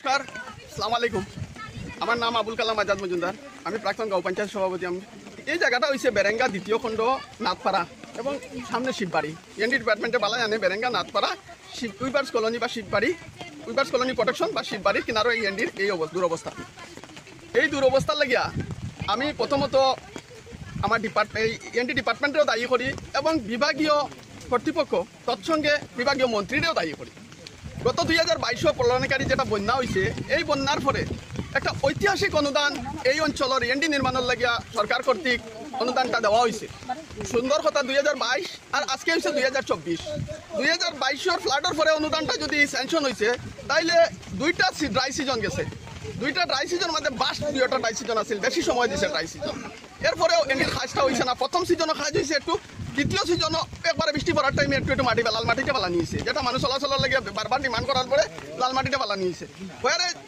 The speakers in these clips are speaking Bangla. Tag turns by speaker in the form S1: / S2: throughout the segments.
S1: নমস্কার, আসসালামু আলাইকুম। আমার নাম আবুল কালাম আজাদ মজুমদার। আমি প্রাক্তন গাঁও পঞ্চায়েত সভাপতি। এই জায়গাটা হচ্ছে বেরেঙ্গা দ্বিতীয় খণ্ড, নাথপাড়া এবং সামনে শিববাড়ি। এনডি ডিপার্টমেন্টে বালা জানে বেরেঙ্গা নাথপাড়া উইভার্স কলোনি বা শিববাড়ি, উইভার্স কলোনি প্রোটেকশন বা শিববাড়ির কিনারো এই এনডির এই দুরবস্থা। এই দুরবস্থার লাগিয়া আমি প্রথমত আমার এই এনডি ডিপার্টমেন্টেও দায়ী করি এবং বিভাগীয় কর্তৃপক্ষ তৎসঙ্গে বিভাগীয় মন্ত্রীরেও দায়ী করি। গত 2022 প্রলয়নকারী যেটা বন্যা হয়েছে, এই বন্যার পরে একটা ঐতিহাসিক অনুদান এই অঞ্চলের এনডি নির্মাণের লাগিয়া সরকার কর্তৃক অনুদানটা দেওয়া হয়েছে। সুন্দর কথা 2022 আর আজকে হয়েছে 2024। 2022 ফ্লাডের পরে অনুদানটা যদি স্যাংশন হয়েছে, তাইলে দুইটা ড্রাই সিজন গেছে। দুইটা ড্রাই সিজন মধ্যে দুইটা ড্রাই সিজন আছে, বেশি সময় দিয়েছে ড্রাই সিজন। এরপরেও এনডির কাজটা হয়েছে না। প্রথম সিজনও কাজ হয়েছে একটু, দ্বিতীয় সিজনও একবারে বৃষ্টি পড়ার টাইমে একটু মাটি লাল মাটিতে পালা নিয়েছে, যেটা মানুষ চলাচলের লাগে বারবার ডিমান্ড করার পরে লাল মাটিতে পালা নিয়েছে।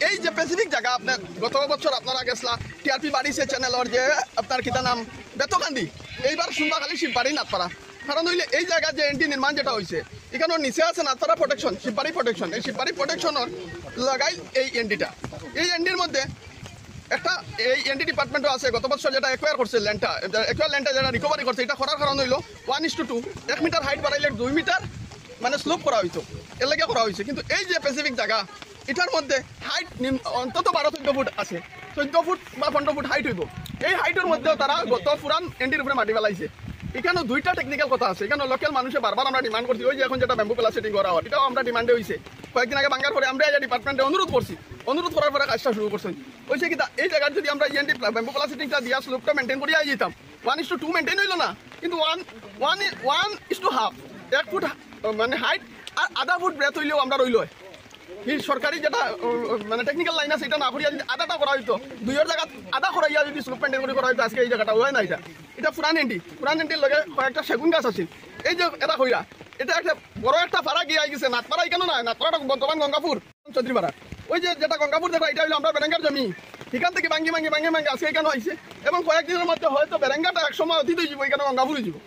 S1: এই যে স্পেসিফিক জায়গা আপনার গত বছর আপনারা গেছিলা টিআরপি বাড়িছে চ্যানেলের যে আপনার কিতা নাম বেতকান্দি, এইবার শুনবা খালি শিববাড়ি নাথপাড়া। কারণ হইলে এই জায়গা যে এনটি নির্মাণ যেটা হয়েছে, এখানে নিচে আছে নাথপাড়া প্রোটেকশন, শিববাড়ি প্রোটেকশন। এই শিববাড়ি প্রোটেকশনের লাগাই এই এনডিটা। এই এনডির মধ্যে একটা এই এনডি ডিপার্টমেন্টও আছে। গত বছর যেটা একুয়ার করছে ল্যান্ডটা, যেটা রিকভারি করছে, এটা করার কারণ হইল 1:2, 1 মিটার হাইট বাড়াইলে 2 মিটার মানে স্লোপ করা হইতো, এর লাগে করা হয়েছে। কিন্তু এই যে স্পেসিফিক জায়গা, এটার মধ্যে হাইট অন্তত 12-14 ফুট আছে, 14 ফুট বা 15 ফুট হাইট হইব। এই হাইটের মধ্যেও তারা গত পুরান এনডির উপরে মাটি ফেলাইছে। এখানে দুইটা টেকনিক্যাল কথা আছে। এখানে লোকাল মানুষে বারবার আমরা ডিমান্ড করছি, ওই যে এখন যেটা ব্যাম্বু প্লাস সেটিং করা হয়, এটাও আমরা ডিমান্ডে হয়েছে। কয়েকদিন আগে বাঙ্গার পরে আমরা এই ডিপার্টমেন্টে অনুরোধ করছি, অনুরোধ করার পরে কাজটা শুরু করছেন। হয়েছে কি এই জায়গায় যদি আমরা ইএনডি ব্যাম্বু প্লাস সেটিংটা দিয়া স্লোপটা মেনটেন করিয়া যেতাম, 1:2 মেনটেন হইল না, কিন্তু 1:1.5 1 ফুট মানে হাইট আর আধা ফুট ব্রেথ হইলেও আমরা রইল। এই সরকারি যেটা মানে টেকনিক্যাল লাইন আছে, এটা না করিয়া যদি আধাটা করা হইতো, 2-এর জায়গা আধা করাইয়া যদি স্লোপ মেনটেন করে করা হইতো, আজকে এই জায়গাটা হয় না। এটা পুরান এনডির লগে কয়েকটা সেগুন গাছ আছে। এই যে এটা কইরা এটা একটা বড় একটা পাড়া গিয়ে গেছে, নাথপাড়া কেন না, নাথপাড়াটা বর্তমান গঙ্গাপুর চৌধুরীপাড়া। ওই যে যেটা গঙ্গাপুর দেখা, এটা হইলো আমরা বেরেঙ্গার জমি, এখান থেকে ভাঙ্গি আজকে এখানে হয়েছে। এবং কয়েকদিনের মধ্যে হয়তো বেরেঙ্গাটা একসময় অতীত হয়ে যাবো, এখানে গঙ্গাপুর হয়ে যাবো,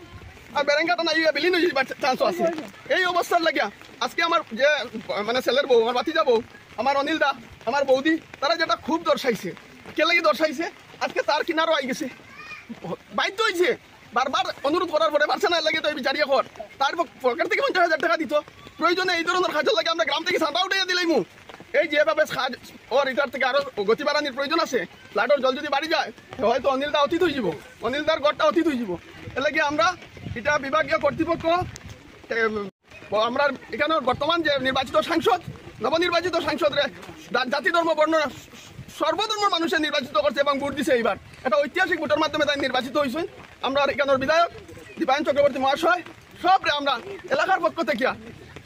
S1: আর বেরেঙ্গাটা না বিলীন হয়ে যাবার চান্সও আছে। এই অবস্থার লাগিয়া আজকে আমার যে মানে ছেলের বউ, আমার বাতিজা বউ, আমার অনিল দা, আমার বৌদি, তারা যেটা খুব দর্শাইছে, কে লাগি দর্শাইছে, আজকে তার কিনারও আই গেছে, বাধ্য হয়েছে। বারবার অনুরোধ করার পরে পারছে না, লাগে তো এই বিচারিয়া কর, তার পকেট থেকে 50,000 টাকা দিত। প্রয়োজনে এই ধরনের কাজের লাগে আমরা গ্রাম থেকে চাঁদা উঠে দিলাম। এই যেভাবে কাজ ওর এটার থেকে আরো গতি বাড়ানোর প্রয়োজন আছে। ফ্লাডের জল যদি বাড়ি যায়, হয়তো অনিলদা অতীত হয়ে যাব, অনিলদার গড়টা অতীত হয়ে যাব। এর লাগে আমরা এটা বিভাগীয় কর্তৃপক্ষ, আমরা এখানে বর্তমান যে নির্বাচিত সাংসদ, নবনির্বাচিত সাংসদরে জাতি ধর্ম বর্ণ সর্বধর্ম মানুষের নির্বাচিত করছে এবং ভোট দিছে। এইবার একটা ঐতিহাসিক ভোটের মাধ্যমে তাই নির্বাচিত হয়েছে। আমরা এখানের বিধায়ক দীপায়ন চক্রবর্তী মহাশয় সবরে আমরা এলাকার পক্ষ থেকে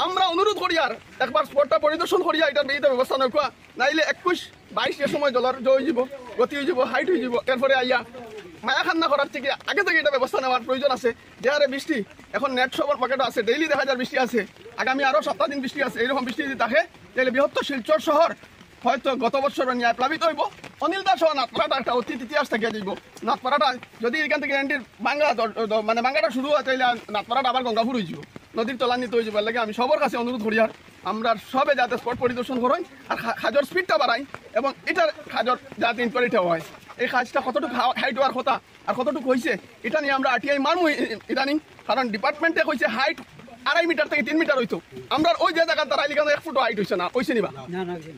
S1: আমরা অনুরোধ করি, আর একবার স্পটটা পরিদর্শন করিয়া এটার বিহিত ব্যবস্থা নয়, নাইলে 21-22 এর সময় জলের হয়ে যাব, গতি হয়ে যাব, হাইট হয়ে যাব। এরপরে আইয়া মায়া খান্না করার থেকে আগে থেকে এটা ব্যবস্থা নেওয়ার প্রয়োজন আছে। যে হারে বৃষ্টি এখন নেট সবার পকেটে আছে, ডেইলি দেখা যায় বৃষ্টি আছে, আগামী আরও 7 দিন বৃষ্টি আছে। এইরকম বৃষ্টি যদি থাকে, তাহলে বৃহত্তর শিলচর শহর হয়তো গত বছর ন্যায় প্লাবিত হইব। অনিল দাস সহ নাথপাড়াটা একটা অতীত ইতিহাস থেকে যাইব। নাথপাড়াটা যদি এখান থেকে এনডির বাংলা মানে বাংলাটা শুরু হয়, তাইলে নাথপাড়াটা আবার গঙ্গাপুর হয়ে যাব, নদীর তলান্বিত হয়ে যাবার লাগে আমি সবার কাছে অনুরোধ করি, আর আমরা সবে যাতে স্পট পরিদর্শন করাই আর কাজের স্পিডটা বাড়াই এবং এটার কাজের যাতে ইনকোয়ারিটা হয়। এই কাজটা কতটুকু হাইট হওয়ার কথা আর কতটুকু হয়েছে, এটা নিয়ে আমরা আরটিআই মারমু ইদানিং। কারণ ডিপার্টমেন্টে কইছে হাইট 2.5 মিটার থেকে 3 মিটার হইতো। আমরা ওই যে জায়গা তারা এখানে 1 ফুট হাইট হয়েছে না, হয়েছে নিবা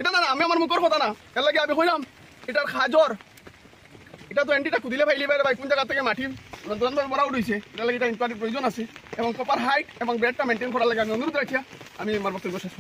S1: এটা না, আমি আমার মুখের কথা না, এর লাগে আমি কইলাম এটার খাজর, এটা তো এনটিটা খুদিলে ফাইলি বাইরে কোন জায়গা থেকে মাটি বড় উঠেছে, এটা লাগে এটা ইনকোয়ারির প্রয়োজন আছে এবং প্রপার হাইট এবং ব্রেডটা মেনটেন করার লাগে আমি অনুরোধ রাখিয়া আমি আমার বক্তব্য শেষ করব।